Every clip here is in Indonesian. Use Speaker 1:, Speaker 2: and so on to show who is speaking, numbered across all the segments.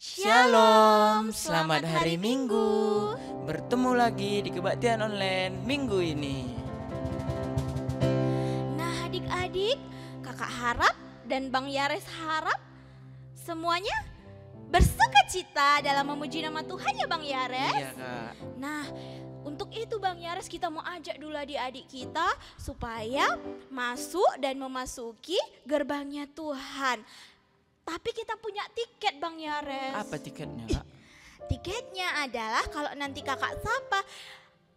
Speaker 1: Shalom, selamat hari Minggu. Bertemu lagi di kebaktian online minggu ini.
Speaker 2: Nah adik-adik, kakak harap dan Bang Yares harap semuanya bersuka cita dalam memuji nama Tuhan ya Bang Yares.
Speaker 1: Iya Kak.
Speaker 2: Nah untuk itu Bang Yares kita mau ajak dulu adik-adik kita supaya masuk dan memasuki gerbangnya Tuhan. Tapi kita punya tiket Bang Yares.
Speaker 1: Apa tiketnya Kak?
Speaker 2: Tiketnya adalah kalau nanti kakak sapa,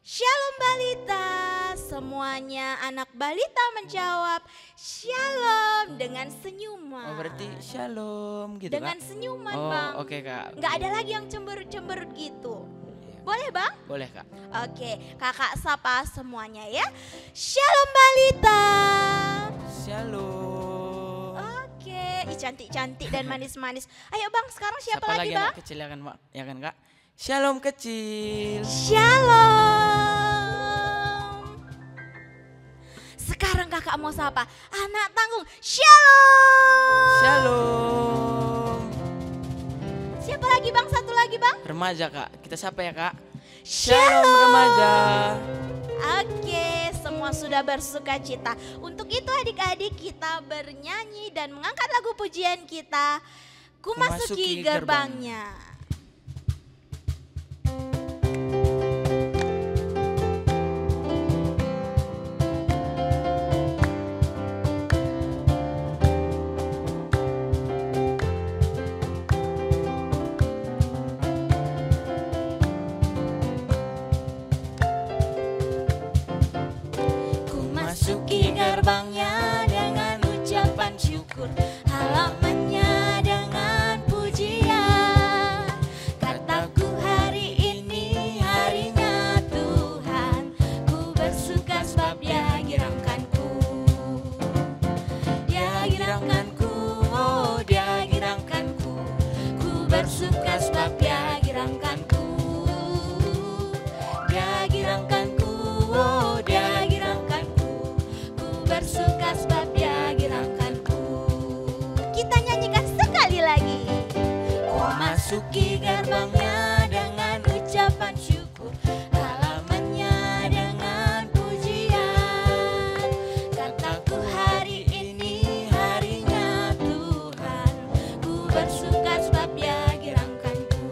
Speaker 2: Shalom balita, semuanya anak balita menjawab Shalom dengan senyuman.
Speaker 1: Oh berarti shalom gitu
Speaker 2: dengan
Speaker 1: Kak?
Speaker 2: senyuman
Speaker 1: Oh
Speaker 2: Bang.
Speaker 1: oke Kak.
Speaker 2: Nggak ada lagi yang cemberut-cemberut gitu. Boleh Bang?
Speaker 1: Boleh Kak.
Speaker 2: Oke, kakak sapa semuanya ya. Shalom balita.
Speaker 1: Shalom.
Speaker 2: Oke, cantik-cantik dan manis-manis. Ayo Bang, sekarang siapa lagi Bang?
Speaker 1: Anak kecil ya kan Kak? Shalom kecil.
Speaker 2: Shalom. Sekarang kakak mau sapa anak tanggung. Shalom.
Speaker 1: Shalom.
Speaker 2: Siapa lagi Bang? Satu lagi Bang?
Speaker 1: Remaja Kak, kita sapa ya Kak?
Speaker 2: Shalom.
Speaker 1: Shalom remaja.
Speaker 2: Oke, semua sudah bersuka cita. Untuk itu adik-adik kita bernyanyi dan mengangkat lagu pujian kita. Ku masuki gerbangnya.
Speaker 1: Masuki gerbangnya dengan ucapan syukur, halamannya dengan pujian. Kataku hari ini harinya Tuhan, ku bersuka sebab Dia girangkanku. Dia girangkanku, oh Dia girangkanku, ku bersuka sebab Dia girangkanku. Dia girangkanku, oh Dia girangkanku, bersuka sebab Dia girangkanku.
Speaker 2: Kita nyanyikan sekali lagi.
Speaker 1: Ku masuki gerbangnya dengan ucapan syukur, halamannya dengan pujian. Kataku hari ini harinya Tuhan, ku bersuka sebab Dia girangkanku.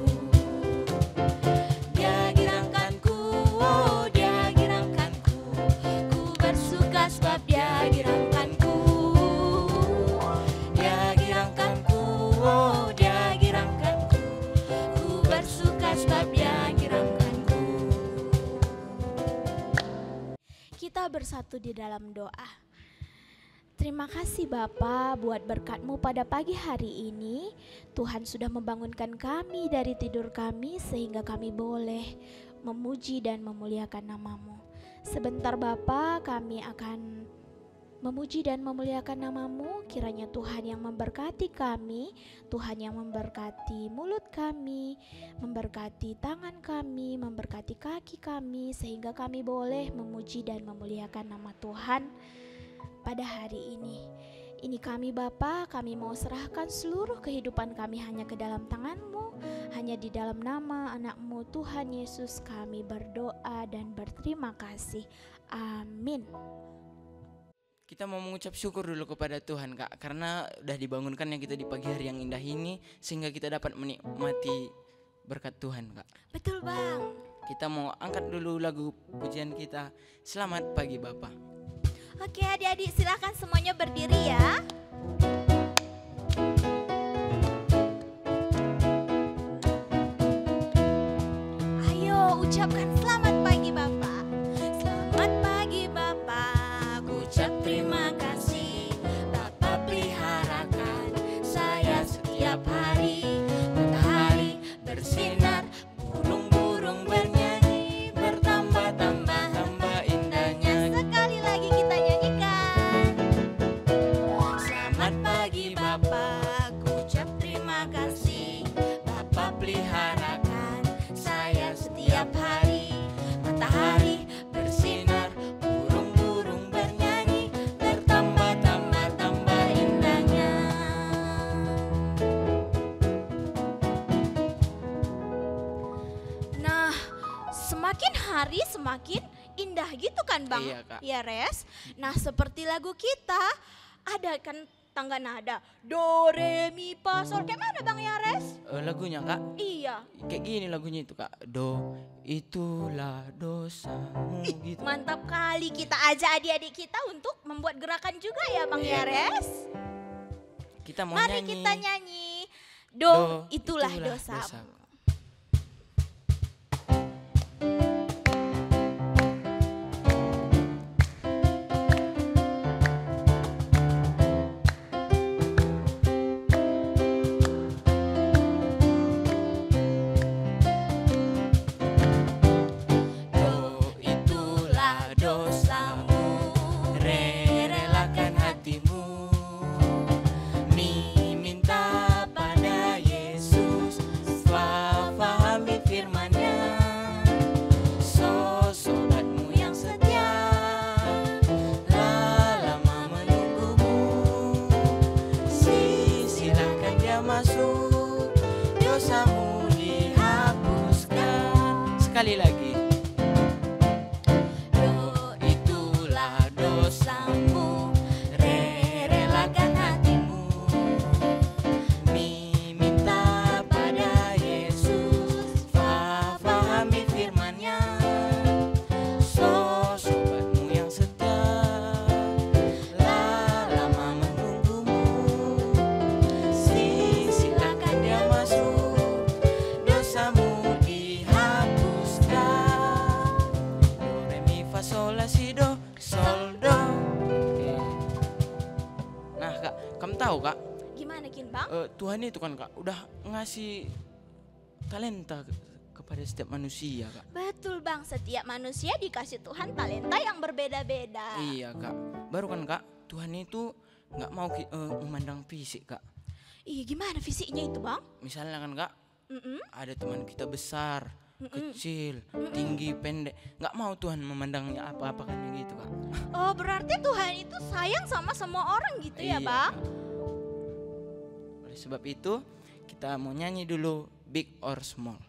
Speaker 1: Dia girangkanku, oh Dia girangkanku, ku bersuka sebab Dia girangkanku. Dia girangkanku, oh Dia girangkanku, ku bersuka sebab Dia girangkanku.
Speaker 2: Kita bersatu di dalam doa. Terima kasih Bapa buat berkat-Mu pada pagi hari ini. Tuhan sudah membangunkan kami dari tidur kami sehingga kami boleh memuji dan memuliakan nama-Mu. Sebentar Bapa, kami akan memuji dan memuliakan nama-Mu. Kiranya Tuhan yang memberkati kami, Tuhan yang memberkati mulut kami, memberkati tangan kami, memberkati kaki kami, sehingga kami boleh memuji dan memuliakan nama Tuhan pada hari ini. Ini kami Bapa, kami mau serahkan seluruh kehidupan kami hanya ke dalam tangan-Mu, hanya di dalam nama anak-Mu Tuhan Yesus kami berdoa dan berterima kasih. Amin.
Speaker 1: Kita mau mengucap syukur dulu kepada Tuhan Kak, karena udah dibangunkan yang kita di pagi hari yang indah ini, sehingga kita dapat menikmati berkat Tuhan Kak.
Speaker 2: Betul Bang.
Speaker 1: Kita mau angkat dulu lagu pujian kita, Selamat Pagi Bapa.
Speaker 2: Oke adik-adik silakan semuanya berdiri ya. Ayo ucapkan selamat pagi Bapak. Selamat pagi Bapak.
Speaker 1: Ucap terima kasih, Bapa peliharakan saya setiap hari. Matahari bersinar, burung-burung bernyanyi, bertambah-tambah tambah indahnya.
Speaker 2: Sekali lagi kita nyanyikan.
Speaker 1: Selamat pagi Bapa, ucap terima kasih, Bapa peliharakan saya setiap hari. Matahari bersinar, burung-burung bernyanyi, bertambah-tambah tambah indahnya.
Speaker 2: semakin hari semakin indah gitu kan Bang?
Speaker 1: Iya, Kak.
Speaker 2: Ya Res. Nah seperti lagu kita ada kan tangga nada do re mi fa sol, kayak mana Bang ya Res?
Speaker 1: Lagunya Kak,
Speaker 2: Iya.
Speaker 1: kayak gini lagunya itu Kak. Do itulah dosamu gitu.
Speaker 2: Mantap kali, kita ajak adik-adik kita untuk membuat gerakan juga ya Bang
Speaker 1: Iya,
Speaker 2: ya Res.
Speaker 1: Kita mau
Speaker 2: Mari
Speaker 1: nyanyi.
Speaker 2: kita nyanyi do itulah dosamu.
Speaker 1: Sekali lagi. Do itulah dosamu, relakan hatimu, minta pada Yesus, fahami firman-Nya. So sobatmu yang setia, lama menunggumu, silakan dia masuk, dosamu sol la si do sol do. Oke. Nah Kak, kamu tahu Kak?
Speaker 2: Gimana Kin Bang?
Speaker 1: Tuhan itu kan Kak udah ngasih talenta kepada setiap manusia Kak.
Speaker 2: Betul Bang, setiap manusia dikasih Tuhan talenta yang berbeda-beda.
Speaker 1: Iya Kak, baru kan Kak Tuhan itu nggak mau memandang fisik Kak.
Speaker 2: Iya gimana fisiknya itu Bang?
Speaker 1: Misalnya kan Kak, ada teman kita besar, kecil, tinggi, pendek, nggak mau Tuhan memandangnya apa-apa kan gitu Kak.
Speaker 2: Oh berarti Tuhan itu sayang sama semua orang gitu ya
Speaker 1: Iya,
Speaker 2: Bang?
Speaker 1: Kak. Oleh sebab itu kita mau nyanyi dulu Big or Small.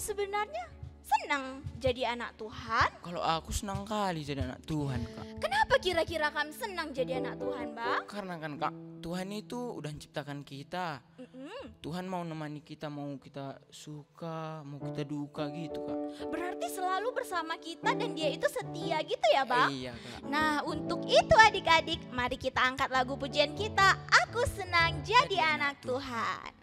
Speaker 2: Sebenarnya senang jadi anak Tuhan?
Speaker 1: Kalau aku senang kali jadi anak Tuhan Kak.
Speaker 2: Kenapa kira-kira kamu senang jadi anak Tuhan Bang?
Speaker 1: Karena kan Kak, Tuhan itu udah menciptakan kita. Tuhan mau nemani kita, mau kita suka, mau kita duka gitu Kak.
Speaker 2: Berarti selalu bersama kita dan dia itu setia gitu ya Bang?
Speaker 1: Iya Kak.
Speaker 2: Nah untuk itu adik-adik, mari kita angkat lagu pujian kita, Aku Senang Jadi Anak Tuhan.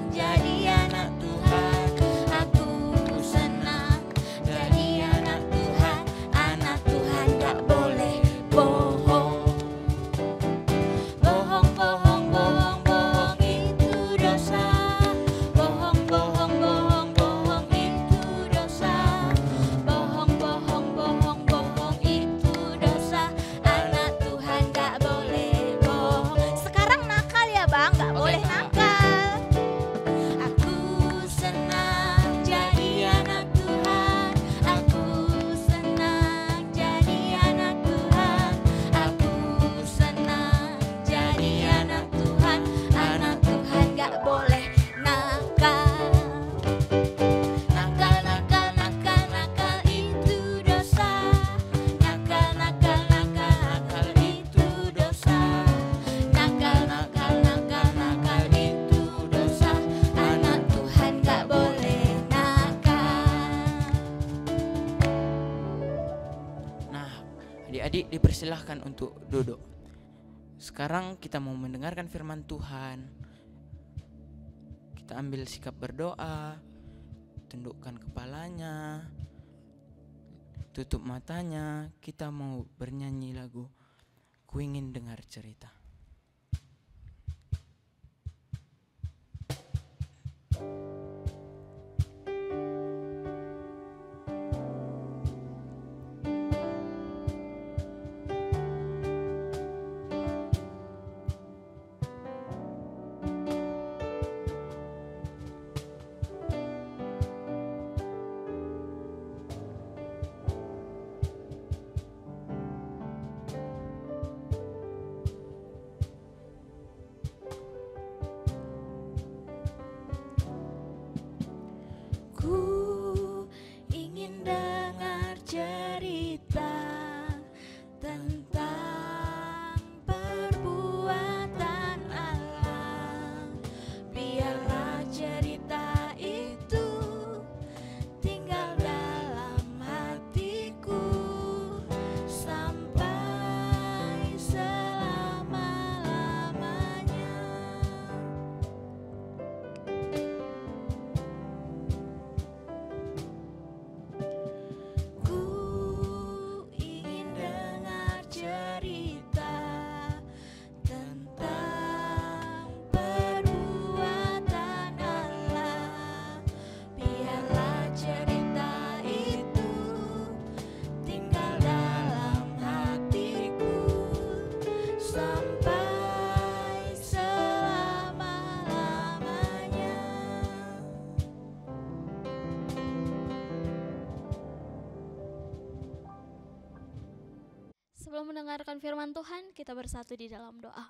Speaker 3: Jadi anak
Speaker 1: Adik-adik dipersilahkan untuk duduk. Sekarang kita mau mendengarkan firman Tuhan. Kita ambil sikap berdoa, tundukkan kepalanya, tutup matanya. Kita mau bernyanyi lagu Ku Ingin Dengar Cerita.
Speaker 2: Ku ingin dengar cerita tentang perbuatan Allah. Biarlah cerita itu tinggal dalam hatiku sampai selama-lamanya. Ku ingin dengar cerita tentang perbuatan Allah. Biarlah cerita itu tinggal dalam hatiku sampai selama-lamanya. Sebelum mendengarkan firman Tuhan, kita bersatu di dalam doa.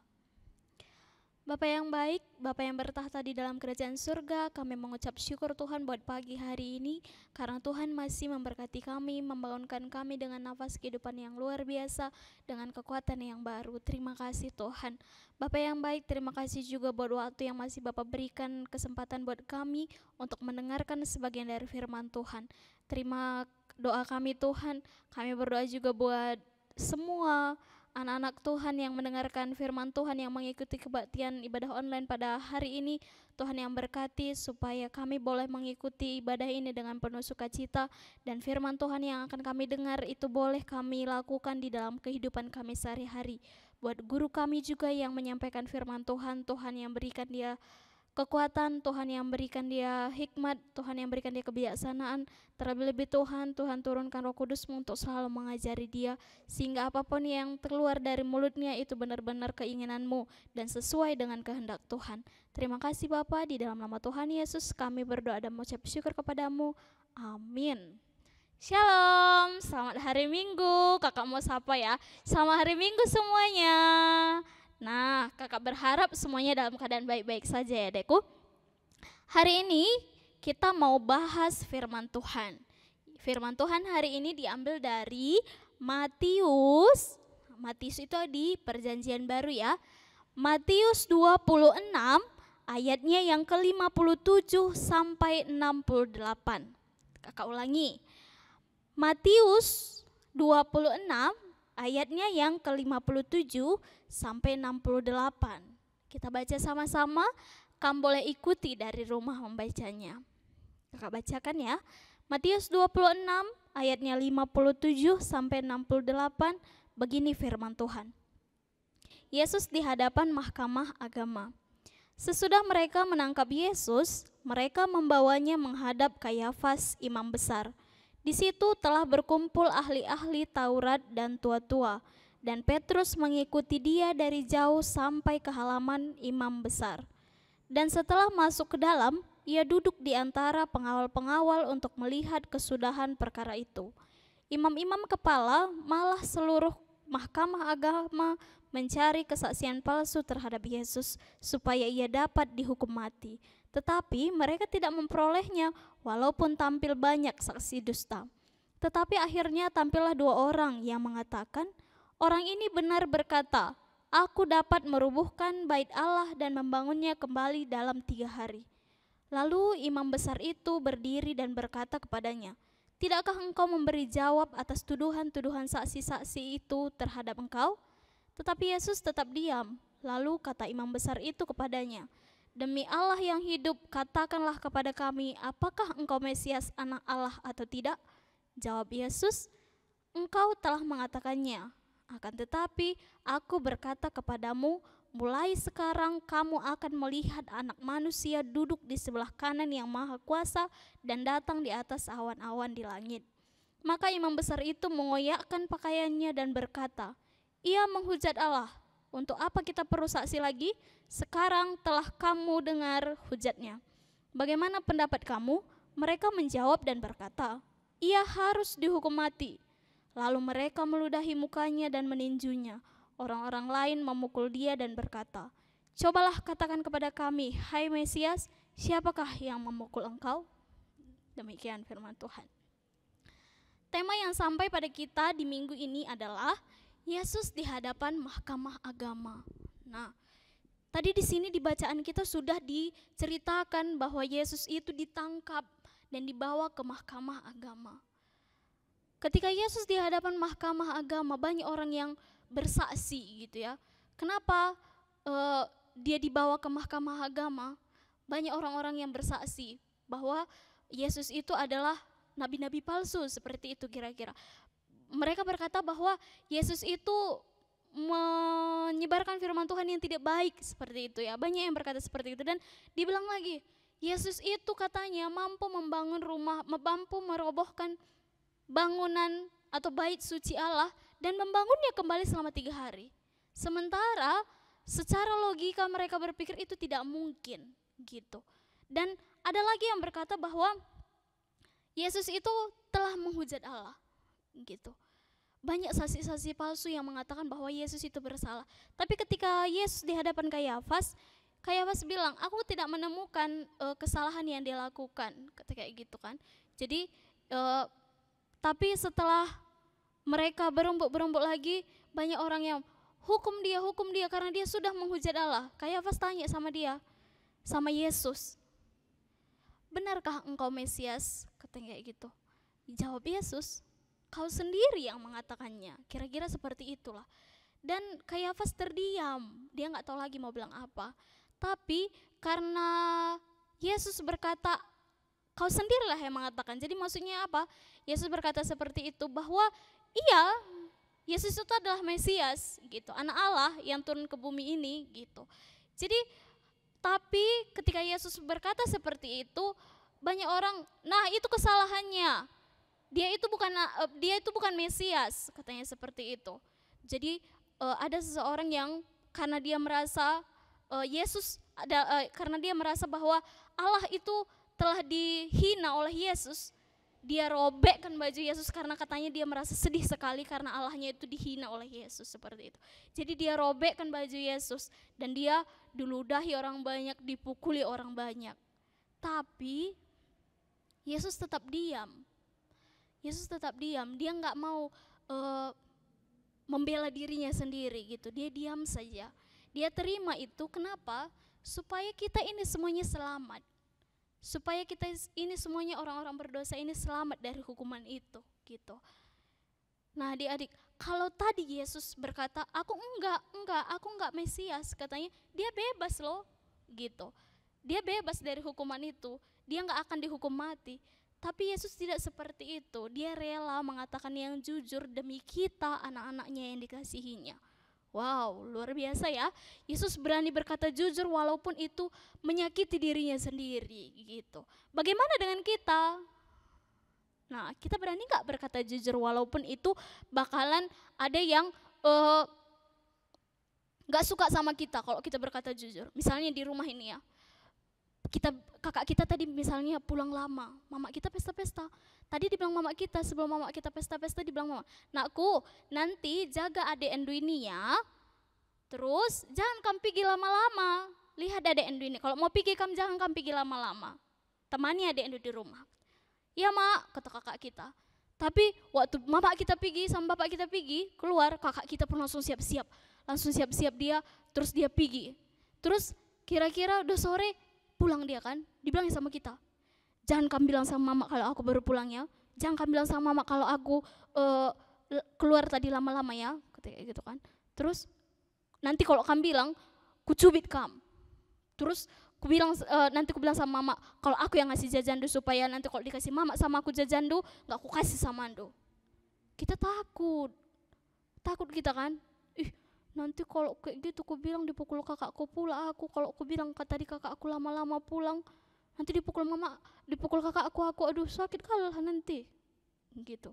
Speaker 2: Bapa yang baik, Bapa yang bertahta di dalam kerajaan surga, kami mengucap syukur Tuhan buat pagi hari ini, karena Tuhan masih memberkati kami, membangunkan kami dengan nafas kehidupan yang luar biasa, dengan kekuatan yang baru. Terima kasih Tuhan. Bapa yang baik, terima kasih juga buat waktu yang masih Bapa berikan kesempatan buat kami untuk mendengarkan sebagian dari firman Tuhan. Terima doa kami Tuhan, kami berdoa juga buat semua anak-anak Tuhan yang mendengarkan firman Tuhan, yang mengikuti kebaktian ibadah online pada hari ini. Tuhan yang berkati supaya kami boleh mengikuti ibadah ini dengan penuh sukacita, dan firman Tuhan yang akan kami dengar itu boleh kami lakukan di dalam kehidupan kami sehari-hari. Buat guru kami juga yang menyampaikan firman Tuhan, Tuhan yang berikan dia kekuatan, Tuhan yang berikan dia hikmat, Tuhan yang berikan dia kebijaksanaan. Terlebih-lebih Tuhan turunkan Roh Kudus-Mu untuk selalu mengajari dia, sehingga apapun yang keluar dari mulutnya itu benar-benar keinginan-Mu dan sesuai dengan kehendak Tuhan. Terima kasih Bapa, di dalam nama Tuhan Yesus kami berdoa dan mengucap syukur kepadamu. Amin. Shalom, selamat hari Minggu. Kakak mau sapa ya. Selamat hari Minggu semuanya. Nah, kakak berharap semuanya dalam keadaan baik-baik saja ya adekku. Hari ini kita mau bahas firman Tuhan. Firman Tuhan hari ini diambil dari Matius. Matius itu di Perjanjian Baru ya. Matius 26 ayatnya yang ke-57 sampai 68. Kakak ulangi. Matius 26 ayatnya yang ke-57 sampai 68. Kita baca sama-sama, kamu boleh ikuti dari rumah membacanya. Kakak bacakan ya. Matius 26 ayatnya 57 sampai 68, begini firman Tuhan. Yesus di hadapan mahkamah agama. Sesudah mereka menangkap Yesus, mereka membawanya menghadap Kayafas, imam besar. Di situ telah berkumpul ahli-ahli Taurat dan tua-tua, dan Petrus mengikuti dia dari jauh sampai ke halaman imam besar. Dan setelah masuk ke dalam, ia duduk di antara pengawal-pengawal untuk melihat kesudahan perkara itu. Imam-imam kepala malah seluruh mahkamah agama mencari kesaksian palsu terhadap Yesus supaya ia dapat dihukum mati. Tetapi mereka tidak memperolehnya walaupun tampil banyak saksi dusta. Tetapi akhirnya tampillah dua orang yang mengatakan, orang ini benar berkata, aku dapat merubuhkan bait Allah dan membangunnya kembali dalam 3 hari. Lalu imam besar itu berdiri dan berkata kepadanya,
Speaker 3: Tidakkah engkau memberi jawab atas tuduhan-tuduhan saksi-saksi itu terhadap engkau?" Tetapi Yesus tetap diam. Lalu kata imam besar itu kepadanya, "Demi Allah yang hidup, katakanlah kepada kami, apakah engkau Mesias, anak Allah atau tidak?" Jawab Yesus, "Engkau telah mengatakannya. Akan tetapi aku berkata kepadamu, mulai sekarang kamu akan melihat Anak Manusia duduk di sebelah kanan Yang Maha Kuasa dan datang di atas awan-awan di langit." Maka imam besar itu mengoyakkan pakaiannya dan berkata, "Ia menghujat Allah. Untuk apa kita perlu saksi lagi? Sekarang telah kamu dengar hujatnya. Bagaimana pendapat kamu?" Mereka menjawab dan berkata, "Ia harus dihukum mati." Lalu mereka meludahi mukanya dan meninjunya. Orang-orang lain memukul dia dan berkata, "Cobalah katakan kepada kami, hai Mesias, siapakah yang memukul engkau?" Demikian firman Tuhan. Tema yang sampai pada kita di minggu ini adalah Yesus di hadapan mahkamah agama. Nah, tadi di sini di bacaan kita sudah diceritakan bahwa Yesus itu ditangkap dan dibawa ke mahkamah agama. Ketika Yesus di hadapan mahkamah agama, banyak orang yang bersaksi gitu ya. Kenapa dia dibawa ke mahkamah agama? Banyak orang-orang yang bersaksi bahwa Yesus itu adalah nabi-nabi palsu, seperti itu kira-kira. Mereka berkata bahwa Yesus itu menyebarkan firman Tuhan yang tidak baik, seperti itu ya. Banyak yang berkata seperti itu, dan dibilang lagi, Yesus itu katanya mampu membangun rumah, mampu merobohkan bangunan atau bait suci Allah dan membangunnya kembali selama 3 hari. Sementara secara logika mereka berpikir itu tidak mungkin gitu. Dan ada lagi yang berkata bahwa Yesus itu telah menghujat Allah gitu. Banyak saksi-saksi palsu yang mengatakan bahwa Yesus itu bersalah. Tapi ketika Yesus di hadapan Kayafas bilang, "Aku tidak menemukan kesalahan yang dia lakukan," kayak gitu kan. Jadi tapi setelah mereka berumbuk lagi, banyak orang yang hukum dia karena dia sudah menghujat Allah. Kayafas tanya sama dia, sama Yesus, "Benarkah engkau Mesias?" Katanya kayak gitu. Jawab Yesus, "Kau sendiri yang mengatakannya." Kira-kira seperti itulah. Dan Kayafas terdiam, dia nggak tahu lagi mau bilang apa. Tapi karena Yesus berkata, "Kau sendirilah yang mengatakan." Jadi maksudnya apa? Yesus berkata seperti itu bahwa iya, Yesus itu adalah Mesias gitu, anak Allah yang turun ke bumi ini gitu. Jadi tapi ketika Yesus berkata seperti itu, banyak orang, "Nah, itu kesalahannya. Dia itu bukan Mesias," katanya seperti itu. Jadi ada seseorang yang karena dia merasa karena dia merasa bahwa Allah itu telah dihina oleh Yesus, dia robekkan baju Yesus karena katanya dia merasa sedih sekali karena Allahnya itu dihina oleh Yesus, seperti itu. Jadi dia robekkan baju Yesus dan dia diludahi orang banyak, dipukuli orang banyak. Tapi Yesus tetap diam. Yesus tetap diam, dia nggak mau membela dirinya sendiri gitu. Dia diam saja. Dia terima itu, kenapa? Supaya kita ini semuanya selamat. Supaya kita ini semuanya orang-orang berdosa ini selamat dari hukuman itu gitu. Nah, adik-adik, kalau tadi Yesus berkata, aku enggak Mesias," katanya dia bebas loh gitu. Dia bebas dari hukuman itu, dia enggak akan dihukum mati. Tapi Yesus tidak seperti itu, dia rela mengatakan yang jujur demi kita, anak-anaknya yang dikasihinya. Wow, luar biasa ya. Yesus berani berkata jujur walaupun itu menyakiti dirinya sendiri gitu. Bagaimana dengan kita? Nah, kita berani gak berkata jujur walaupun itu bakalan ada yang gak suka sama kita kalau kita berkata jujur. Misalnya di rumah ini ya, kakak kita tadi misalnya pulang lama, mama kita pesta-pesta. Tadi dibilang mama kita, sebelum mama kita pesta-pesta dibilang mama, "Nakku, nanti jaga adek Endu ini ya. Terus jangan kamu pergi lama-lama. Lihat adek Endu ini, kalau mau pergi kamu jangan kamu pergi lama-lama. Temani adek Endu di rumah." "Ya mak," kata kakak kita. Tapi waktu mama kita pergi sama bapak kita pergi keluar, kakak kita pun langsung siap-siap. Langsung siap-siap dia, terus dia pergi. Terus kira-kira udah sore pulang dia kan, dibilangin sama kita, "Jangan kamu bilang sama mama kalau aku baru pulang ya. jangan kamu bilang sama mama kalau aku keluar tadi lama-lama ya, kayak gitu kan. Terus nanti kalau kamu bilang, ku cubit kamu. Terus nanti ku bilang sama mama kalau aku yang ngasih jajan dulu, supaya nanti kalau dikasih mama sama aku jajan dulu, gak aku kasih sama Ando. Kita takut kita kan. Nanti kalau kayak gitu ku bilang dipukul kakakku pula aku. Kalau ku bilang tadi kakakku lama-lama pulang, nanti dipukul mama, dipukul kakakku, aduh sakit kalah nanti. Gitu.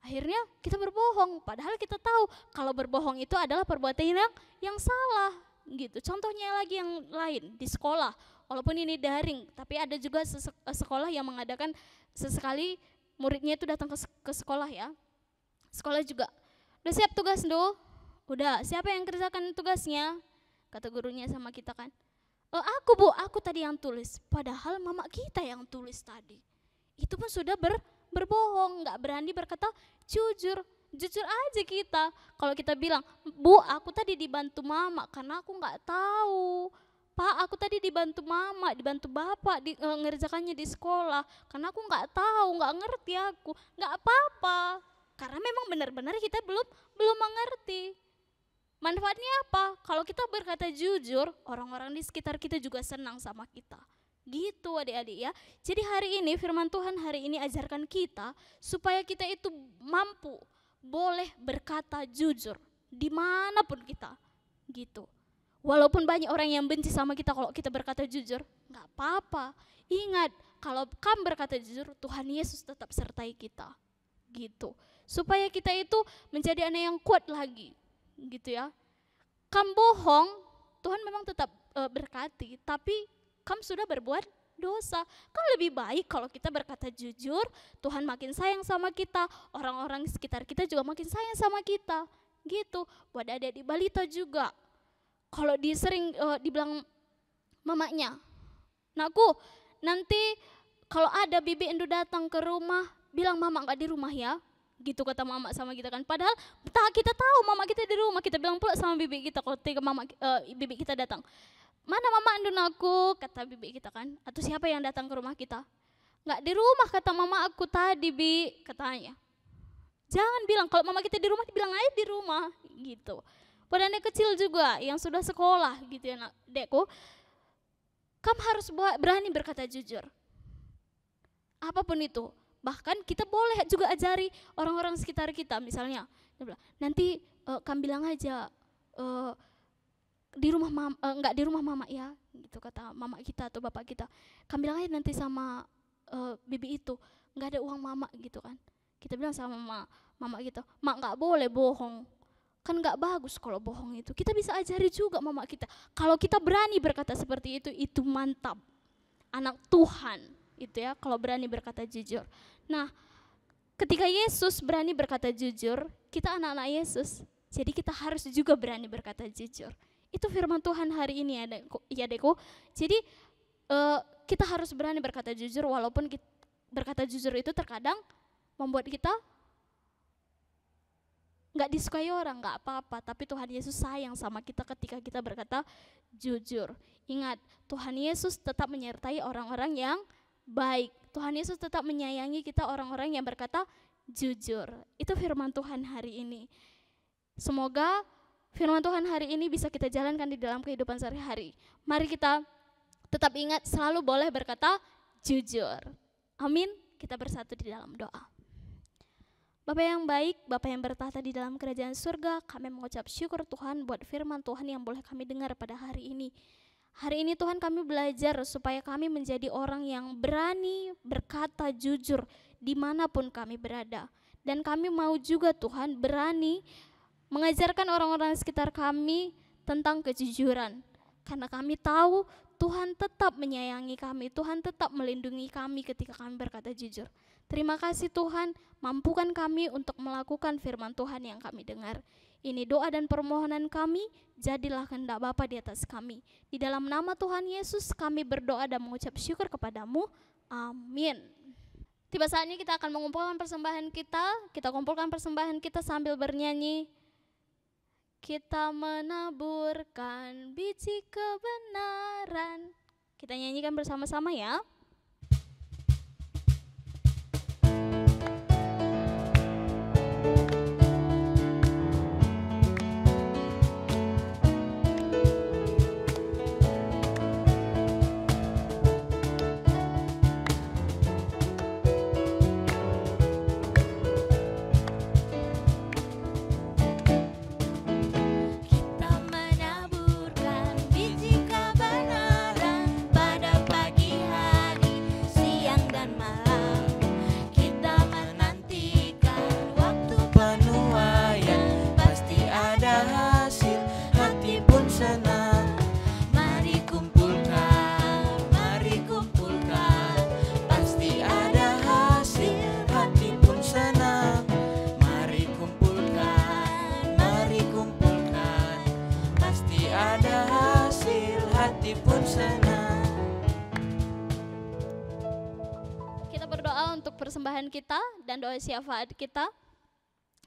Speaker 3: Akhirnya kita berbohong, padahal kita tahu kalau berbohong itu adalah perbuatan yang salah. Gitu. Contohnya lagi yang lain di sekolah, walaupun ini daring, tapi ada juga sekolah yang mengadakan sesekali muridnya itu datang ke sekolah ya. Sekolah juga, udah siap tugas do? Udah, siapa yang kerjakan tugasnya? Kata gurunya sama kita kan. Aku bu, aku tadi yang tulis. Padahal mama kita yang tulis tadi. Itu pun sudah berbohong, gak berani berkata jujur. Jujur aja kita. Kalau kita bilang, bu aku tadi dibantu mama karena aku gak tahu. Pak aku tadi dibantu mama, dibantu bapak ngerjakannya di sekolah. Karena aku gak tahu, gak ngerti aku. Gak apa-apa. Karena memang benar-benar kita belum mengerti. Manfaatnya apa? Kalau kita berkata jujur, orang-orang di sekitar kita juga senang sama kita. Gitu adik-adik ya. Jadi hari ini firman Tuhan hari ini ajarkan kita supaya kita itu mampu boleh berkata jujur dimanapun kita. Gitu. Walaupun banyak orang yang benci sama kita kalau kita berkata jujur, gak apa-apa. Ingat, kalau kamu berkata jujur, Tuhan Yesus tetap sertai kita. Gitu. Supaya kita itu menjadi anak yang kuat lagi. Gitu ya. Kamu bohong, Tuhan memang tetap berkati, tapi kamu sudah berbuat dosa. Kan lebih baik kalau kita berkata jujur, Tuhan makin sayang sama kita, orang-orang di sekitar kita juga makin sayang sama kita. Gitu. Buat adik-adik balita juga. Kalau dibilang mamanya, nakku nanti kalau ada bibi Endo datang ke rumah, bilang mama gak di rumah ya. Gitu kata mama sama kita kan. Padahal kita tahu mama kita di rumah. Kita bilang pula sama bibi kita kalau bibi kita datang. Mana mama Andun aku, kata bibi kita kan. Atau siapa yang datang ke rumah kita. Nggak di rumah kata mama aku tadi bi, katanya. Jangan bilang, kalau mama kita di rumah dibilang aja di rumah. Gitu. Pada anak kecil juga yang sudah sekolah gitu ya dekku. Kamu harus berani berkata jujur. Apapun itu. Bahkan kita boleh juga ajari orang-orang sekitar kita, misalnya nanti kamu bilang aja di rumah nggak di rumah mama ya, gitu kata mama kita atau bapak kita. Kamu bilang aja nanti sama bibi itu nggak ada uang mama gitu kan. Kita bilang sama mama kita, mak nggak boleh bohong, kan nggak bagus kalau bohong itu. Kita bisa ajari juga mama kita. Kalau kita berani berkata seperti itu mantap, anak Tuhan. Itu ya, kalau berani berkata jujur. Nah, ketika Yesus berani berkata jujur, kita anak-anak Yesus. Jadi kita harus juga berani berkata jujur. Itu firman Tuhan hari ini ya Deko. Jadi kita harus berani berkata jujur, walaupun berkata jujur itu terkadang membuat kita gak disukai orang, gak apa-apa. Tapi Tuhan Yesus sayang sama kita ketika kita berkata jujur. Ingat, Tuhan Yesus tetap menyertai orang-orang yang baik. Tuhan Yesus tetap menyayangi kita orang-orang yang berkata jujur. Itu firman Tuhan hari ini. Semoga firman Tuhan hari ini bisa kita jalankan di dalam kehidupan sehari-hari. Mari kita tetap ingat selalu boleh berkata jujur. Amin. Kita bersatu di dalam doa. Bapa yang baik, Bapa yang bertahta di dalam kerajaan surga, kami mengucap syukur Tuhan buat firman Tuhan yang boleh kami dengar pada hari ini. Hari ini Tuhan kami belajar supaya kami menjadi orang yang berani berkata jujur dimanapun kami berada. Dan kami mau juga Tuhan berani mengajarkan orang-orang sekitar kami tentang kejujuran. Karena kami tahu Tuhan tetap menyayangi kami, Tuhan tetap melindungi kami ketika kami berkata jujur. Terima kasih Tuhan, mampukan kami untuk melakukan firman Tuhan yang kami dengar. Ini doa dan permohonan kami, jadilah kehendak Bapa di atas kami. Di dalam nama Tuhan Yesus kami berdoa dan mengucap syukur kepadamu. Amin. Tiba saatnya kita akan mengumpulkan persembahan kita. Kita kumpulkan persembahan kita sambil bernyanyi. Kita menaburkan biji kebenaran. Kita nyanyikan bersama-sama ya.
Speaker 1: hati pun senang.
Speaker 3: Kita berdoa untuk persembahan kita dan doa syafaat kita.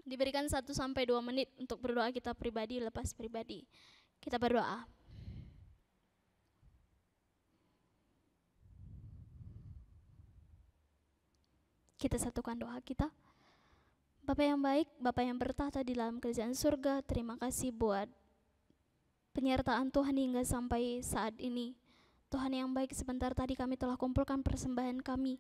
Speaker 3: Diberikan 1-2 menit untuk berdoa kita pribadi, lepas pribadi. Kita berdoa. Kita satukan doa kita. Bapa yang baik, Bapa yang bertahta di dalam kerajaan surga, terima kasih buat penyertaan Tuhan hingga sampai saat ini. Tuhan yang baik, sebentar tadi kami telah kumpulkan persembahan kami.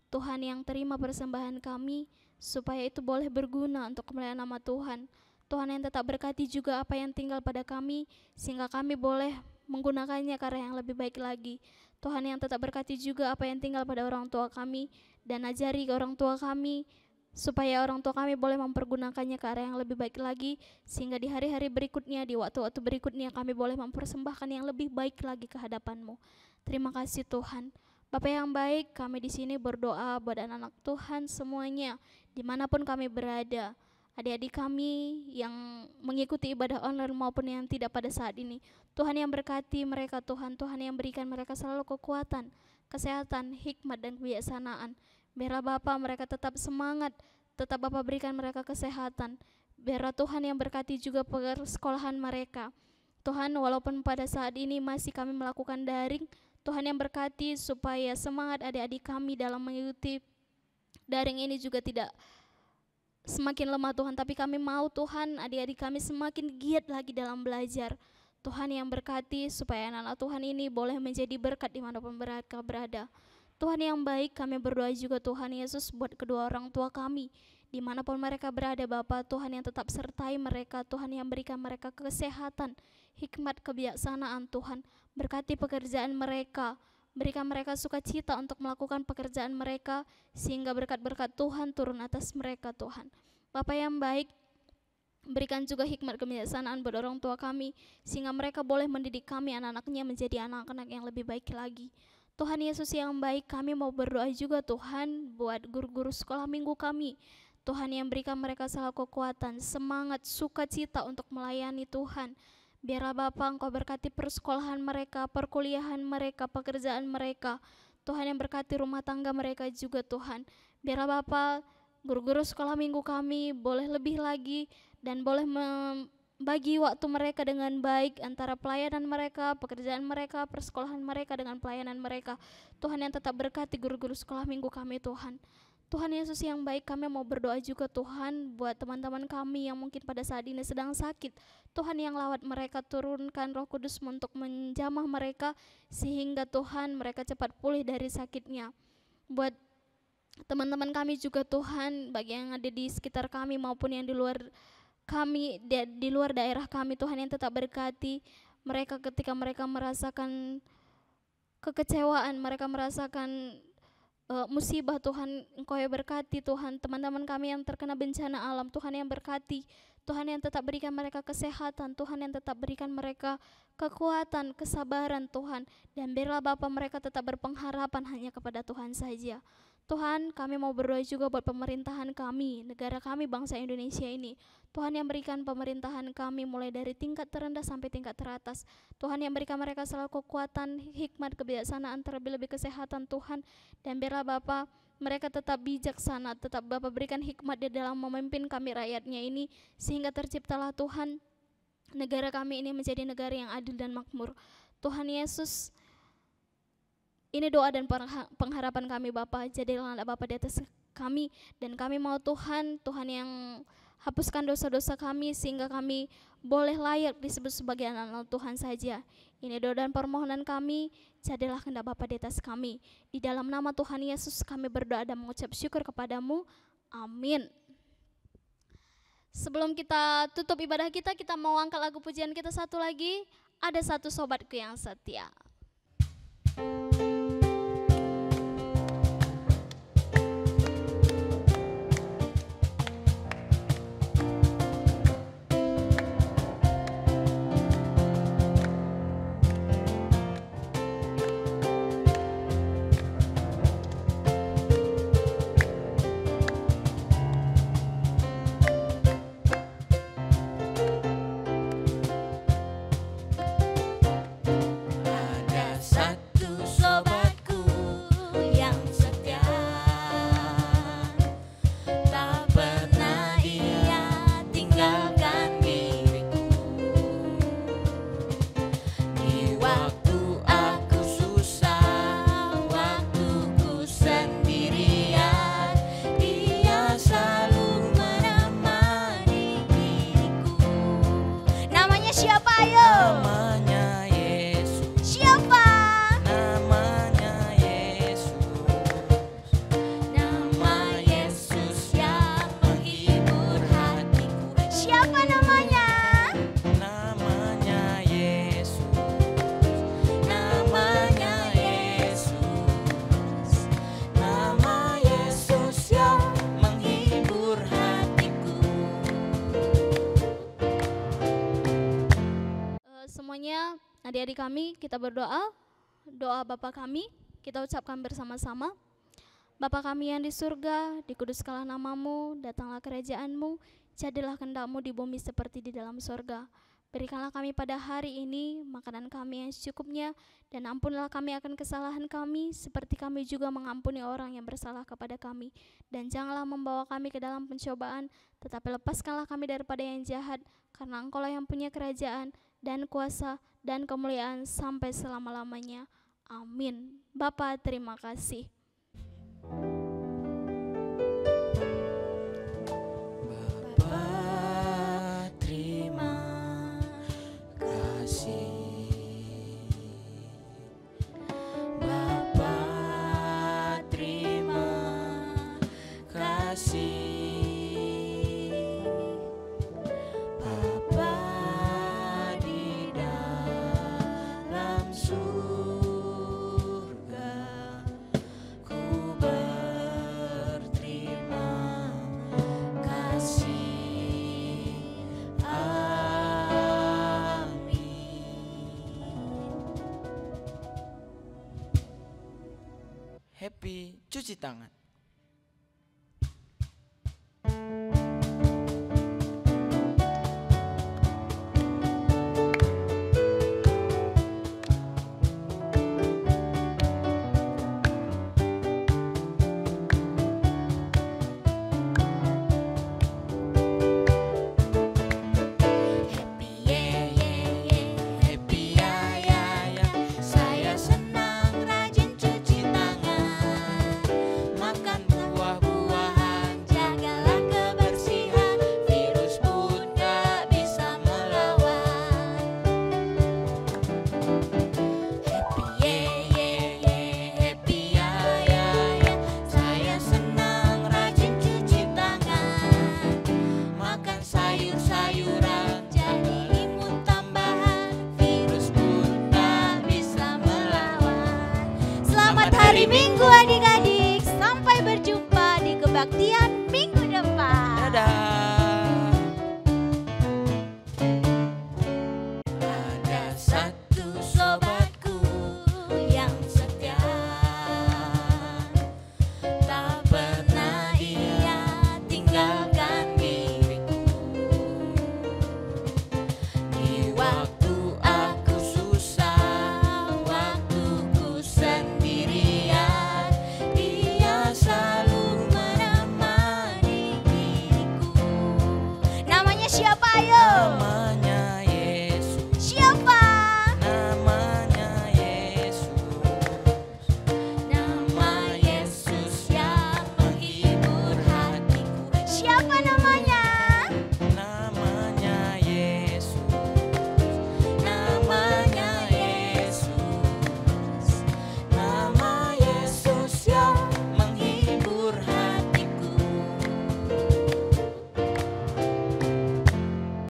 Speaker 3: Tuhan yang terima persembahan kami, supaya itu boleh berguna untuk kemuliaan nama Tuhan. Tuhan yang tetap berkati juga apa yang tinggal pada kami, sehingga kami boleh menggunakannya ke arah yang lebih baik lagi. Tuhan yang tetap berkati juga apa yang tinggal pada orang tua kami, dan ajari ke orang tua kami, supaya orang tua kami boleh mempergunakannya ke arah yang lebih baik lagi, sehingga di hari-hari berikutnya, di waktu-waktu berikutnya kami boleh mempersembahkan yang lebih baik lagi ke hadapan-Mu. Terima kasih Tuhan. Bapa yang baik, kami di sini berdoa buat anak-anak Tuhan semuanya, dimanapun kami berada. Adik-adik kami yang mengikuti ibadah online maupun yang tidak pada saat ini. Tuhan yang berkati mereka Tuhan, Tuhan yang berikan mereka selalu kekuatan, kesehatan, hikmat dan kebijaksanaan. Biarlah Bapa mereka tetap semangat, tetap Bapa berikan mereka kesehatan. Biarlah Tuhan yang berkati juga persekolahan mereka. Tuhan, walaupun pada saat ini masih kami melakukan daring, Tuhan yang berkati supaya semangat adik-adik kami dalam mengikuti daring ini juga tidak semakin lemah Tuhan, tapi kami mau Tuhan adik-adik kami semakin giat lagi dalam belajar. Tuhan yang berkati supaya anak-anak Tuhan ini boleh menjadi berkat dimanapun mereka berada. Tuhan yang baik, kami berdoa juga Tuhan Yesus buat kedua orang tua kami, dimanapun mereka berada Bapa. Tuhan yang tetap sertai mereka, Tuhan yang berikan mereka kesehatan, hikmat, kebijaksanaan Tuhan. Berkati pekerjaan mereka, berikan mereka sukacita untuk melakukan pekerjaan mereka, sehingga berkat-berkat Tuhan turun atas mereka Tuhan. Bapa yang baik, berikan juga hikmat kebijaksanaan buat orang tua kami, sehingga mereka boleh mendidik kami anak-anaknya menjadi anak-anak yang lebih baik lagi. Tuhan Yesus yang baik, kami mau berdoa juga Tuhan buat guru-guru sekolah minggu kami. Tuhan yang berikan mereka selalu kekuatan, semangat, sukacita untuk melayani Tuhan. Biarlah Bapa Engkau berkati persekolahan mereka, perkuliahan mereka, pekerjaan mereka. Tuhan yang berkati rumah tangga mereka juga Tuhan. Biarlah Bapa guru-guru sekolah minggu kami boleh lebih lagi dan boleh membagi waktu mereka dengan baik antara pelayanan mereka, pekerjaan mereka, persekolahan mereka dengan pelayanan mereka. Tuhan yang tetap berkati guru-guru sekolah minggu kami Tuhan. Tuhan Yesus yang baik, kami mau berdoa juga Tuhan buat teman-teman kami yang mungkin pada saat ini sedang sakit. Tuhan yang lawat mereka, turunkan Roh Kudus untuk menjamah mereka sehingga Tuhan mereka cepat pulih dari sakitnya. Buat teman-teman kami juga Tuhan, bagi yang ada di sekitar kami maupun yang di luar kami, di luar daerah kami, Tuhan yang tetap berkati mereka ketika mereka merasakan kekecewaan, mereka merasakan musibah. Tuhan Engkau yang berkati Tuhan, teman-teman kami yang terkena bencana alam, Tuhan yang berkati, Tuhan yang tetap berikan mereka kesehatan, Tuhan yang tetap berikan mereka kekuatan, kesabaran Tuhan, dan biarlah Bapa mereka tetap berpengharapan hanya kepada Tuhan saja. Tuhan, kami mau berdoa juga buat pemerintahan kami, negara kami, bangsa Indonesia ini. Tuhan yang berikan pemerintahan kami mulai dari tingkat terendah sampai tingkat teratas. Tuhan yang berikan mereka selalu kekuatan, hikmat, kebijaksanaan, terlebih-lebih kesehatan Tuhan. Dan biarlah Bapa mereka tetap bijaksana, tetap Bapa berikan hikmat di dalam memimpin kami rakyatnya ini, sehingga terciptalah Tuhan negara kami ini menjadi negara yang adil dan makmur. Tuhan Yesus, ini doa dan pengharapan kami Bapa, jadilah anak Bapa di atas kami, dan kami mau Tuhan yang hapuskan dosa-dosa kami sehingga kami boleh layak disebut sebagai anak-anak Tuhan saja. Ini doa dan permohonan kami, jadilah kehendak Bapa di atas kami. Di dalam nama Tuhan Yesus kami berdoa dan mengucap syukur kepadamu. Amin. Sebelum kita tutup ibadah kita mau angkat lagu pujian kita satu lagi. Ada satu sobatku yang setia. Adik-adik kami, kita berdoa. Doa Bapa kami, kita ucapkan bersama-sama. Bapa kami yang di surga, dikuduskanlah namamu, datanglah kerajaan-Mu, jadilah kehendak-Mu di bumi seperti di dalam surga. Berikanlah kami pada hari ini makanan kami yang secukupnya, dan ampunilah kami akan kesalahan kami, seperti kami juga mengampuni orang yang bersalah kepada kami. Dan janganlah membawa kami ke dalam pencobaan, tetapi lepaskanlah kami daripada yang jahat, karena Engkau-lah yang punya kerajaan, dan kuasa, dan kemuliaan sampai selama-lamanya. Amin. Bapa, terima kasih.
Speaker 1: Bapa, terima kasih. Bapa, terima kasih. Bapa di dalam surga, ku berterima kasih. Amin. Happy cuci tangan. Saya senang rajin cuci tangan, makan buah-buahan, jagalah kebersihan, virus pun gak bisa melawan. Happy saya senang rajin cuci tangan, makan sayur-sayuran, jadi imun tambahan, virus pun gak bisa melawan.
Speaker 2: Selamat hari Minggu adik-adik, sampai berjumpa di kebaktian